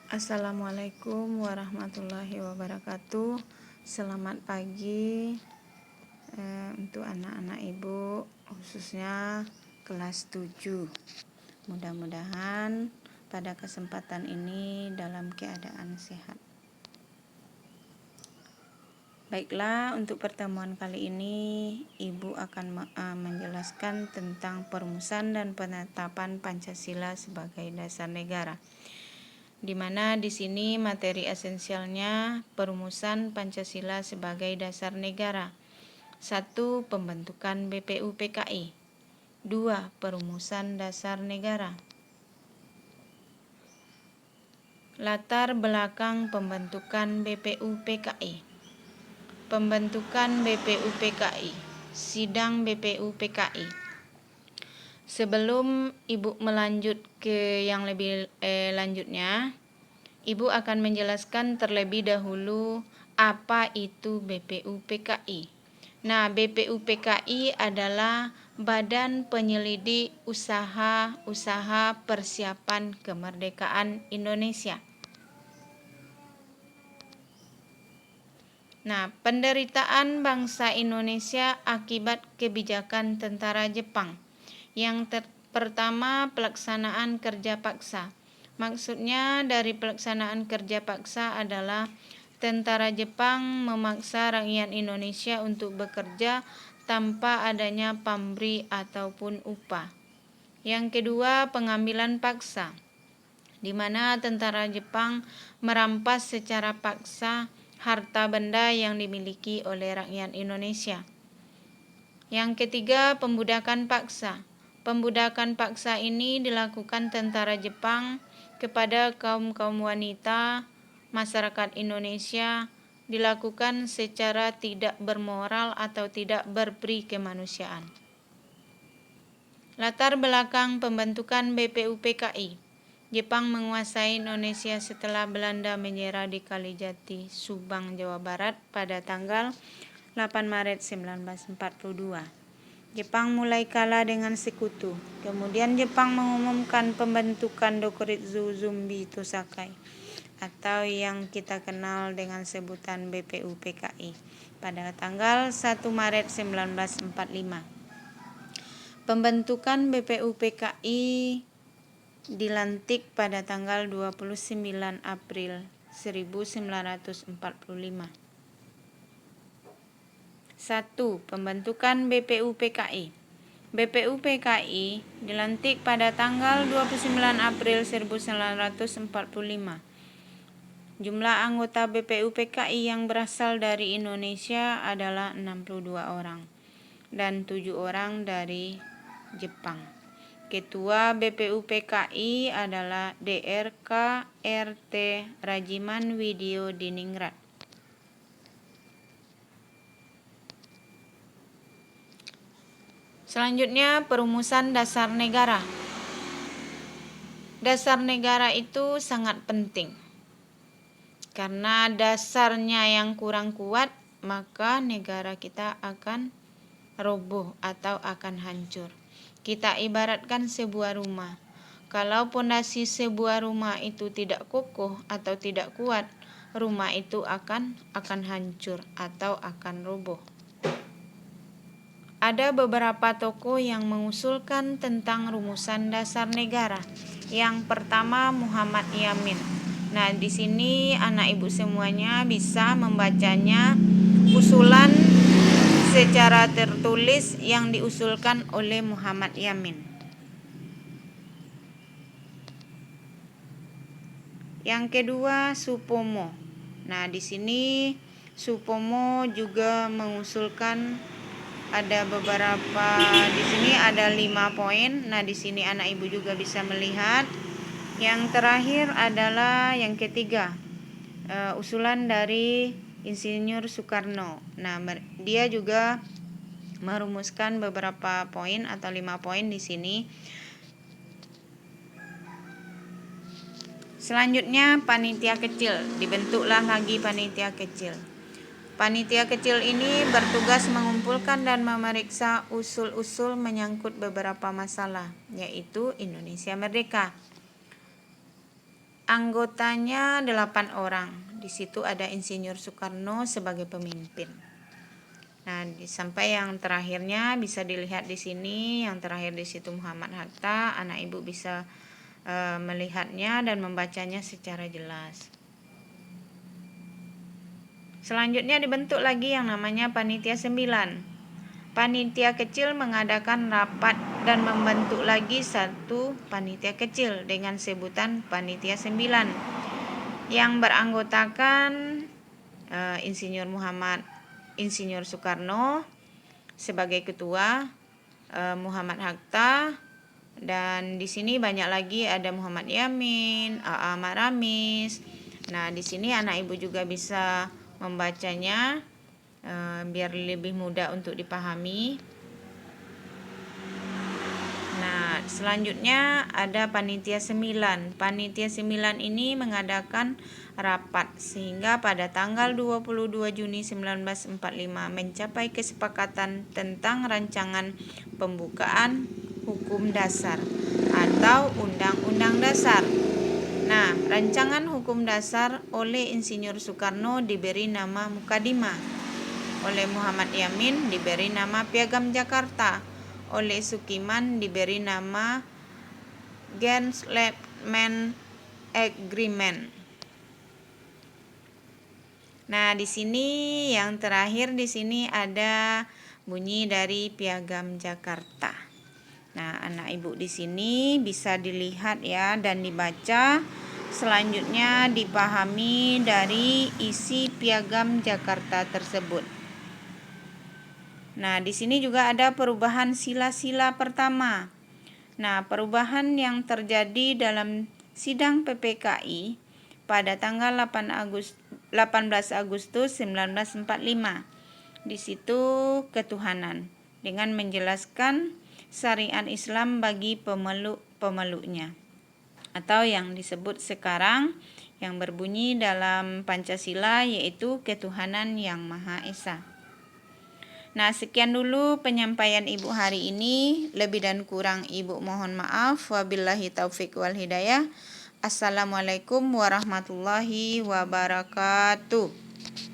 Assalamualaikum warahmatullahi wabarakatuh. Selamat pagi untuk anak-anak ibu, khususnya kelas 7. Mudah-mudahan pada kesempatan ini dalam keadaan sehat. Baiklah, untuk pertemuan kali ini ibu akan menjelaskan tentang perumusan dan penetapan Pancasila sebagai dasar negara. Di mana di sini materi esensialnya perumusan Pancasila sebagai dasar negara. 1. Pembentukan BPUPKI. 2. Perumusan dasar negara. Latar belakang pembentukan BPUPKI. Pembentukan BPUPKI. Sidang BPUPKI. Sebelum ibu melanjut ke yang lebih lanjutnya, ibu akan menjelaskan terlebih dahulu apa itu BPUPKI. Nah, BPUPKI adalah Badan Penyelidik Usaha Persiapan Kemerdekaan Indonesia. Nah, penderitaan bangsa Indonesia akibat kebijakan tentara Jepang. Yang pertama, pelaksanaan kerja paksa. Maksudnya dari pelaksanaan kerja paksa adalah tentara Jepang memaksa rakyat Indonesia untuk bekerja tanpa adanya pamrih ataupun upah. Yang kedua, pengambilan paksa, di mana tentara Jepang merampas secara paksa harta benda yang dimiliki oleh rakyat Indonesia. Yang ketiga, pembudakan paksa. Pembudakan paksa ini dilakukan tentara Jepang kepada kaum-kaum wanita masyarakat Indonesia, dilakukan secara tidak bermoral atau tidak berperi kemanusiaan. Latar belakang pembentukan BPUPKI. Jepang menguasai Indonesia setelah Belanda menyerah di Kalijati, Subang, Jawa Barat pada tanggal 8 Maret 1942. Jepang mulai kalah dengan sekutu. Kemudian Jepang mengumumkan pembentukan Dokuritsu Zumbi Tosakai atau yang kita kenal dengan sebutan BPUPKI pada tanggal 1 Maret 1945. Pembentukan BPUPKI dilantik pada tanggal 29 April 1945. 1. Pembentukan BPUPKI. BPUPKI dilantik pada tanggal 29 April 1945. Jumlah anggota BPUPKI yang berasal dari Indonesia adalah 62 orang dan 7 orang dari Jepang. Ketua BPUPKI adalah DRK RT Rajiman Widyo Diningrat. Selanjutnya, perumusan dasar negara. Dasar negara itu sangat penting. Karena dasarnya yang kurang kuat, maka negara kita akan roboh atau akan hancur. Kita ibaratkan sebuah rumah. Kalau pondasi sebuah rumah itu tidak kokoh atau tidak kuat, rumah itu akan hancur atau akan roboh. Ada beberapa tokoh yang mengusulkan tentang rumusan dasar negara. Yang pertama, Muhammad Yamin. Nah, di sini anak ibu semuanya bisa membacanya usulan secara tertulis yang diusulkan oleh Muhammad Yamin. Yang kedua, Supomo. Nah, di sini Supomo juga mengusulkan ada beberapa, di sini ada 5 poin. Nah, di sini anak ibu juga bisa melihat. Yang terakhir adalah yang ketiga, usulan dari Insinyur Soekarno. Nah, dia juga merumuskan beberapa poin atau 5 poin di sini. Selanjutnya, panitia kecil. Dibentuklah lagi panitia kecil. Panitia kecil ini bertugas mengumpulkan dan memeriksa usul-usul menyangkut beberapa masalah, yaitu Indonesia Merdeka. Anggotanya 8 orang. Di situ ada Insinyur Soekarno sebagai pemimpin. Nah, sampai yang terakhirnya bisa dilihat di sini. Yang terakhir di situ Muhammad Hatta. Anak ibu bisa melihatnya dan membacanya secara jelas. Selanjutnya dibentuk lagi yang namanya Panitia 9. Panitia kecil mengadakan rapat dan membentuk lagi satu panitia kecil dengan sebutan Panitia 9 yang beranggotakan Insinyur Soekarno sebagai ketua, Muhammad Hatta, dan di sini banyak lagi ada Muhammad Yamin, A.A. Maramis. Nah, di sini anak ibu juga bisa membacanya biar lebih mudah untuk dipahami. Nah, selanjutnya ada Panitia 9. Panitia 9 ini mengadakan rapat sehingga pada tanggal 22 Juni 1945 mencapai kesepakatan tentang rancangan pembukaan hukum dasar atau Undang-Undang Dasar. Nah, rancangan hukum dasar oleh Insinyur Soekarno diberi nama Mukadimah. Oleh Muhammad Yamin diberi nama Piagam Jakarta. Oleh Sukiman diberi nama Gentleman Agreement. Nah, di sini yang terakhir di sini ada bunyi dari Piagam Jakarta. Nah, anak ibu di sini bisa dilihat ya dan dibaca. Selanjutnya dipahami dari isi Piagam Jakarta tersebut. Nah, di sini juga ada perubahan sila-sila pertama. Nah, perubahan yang terjadi dalam sidang PPKI pada tanggal 18 Agustus 1945. Di situ ketuhanan dengan menjelaskan syariat Islam bagi pemeluk-pemeluknya. Atau yang disebut sekarang yang berbunyi dalam Pancasila yaitu ketuhanan yang Maha Esa. Nah, sekian dulu penyampaian Ibu hari ini. Lebih dan kurang Ibu mohon maaf. Wabillahi taufik wal hidayah. Assalamualaikum warahmatullahi wabarakatuh.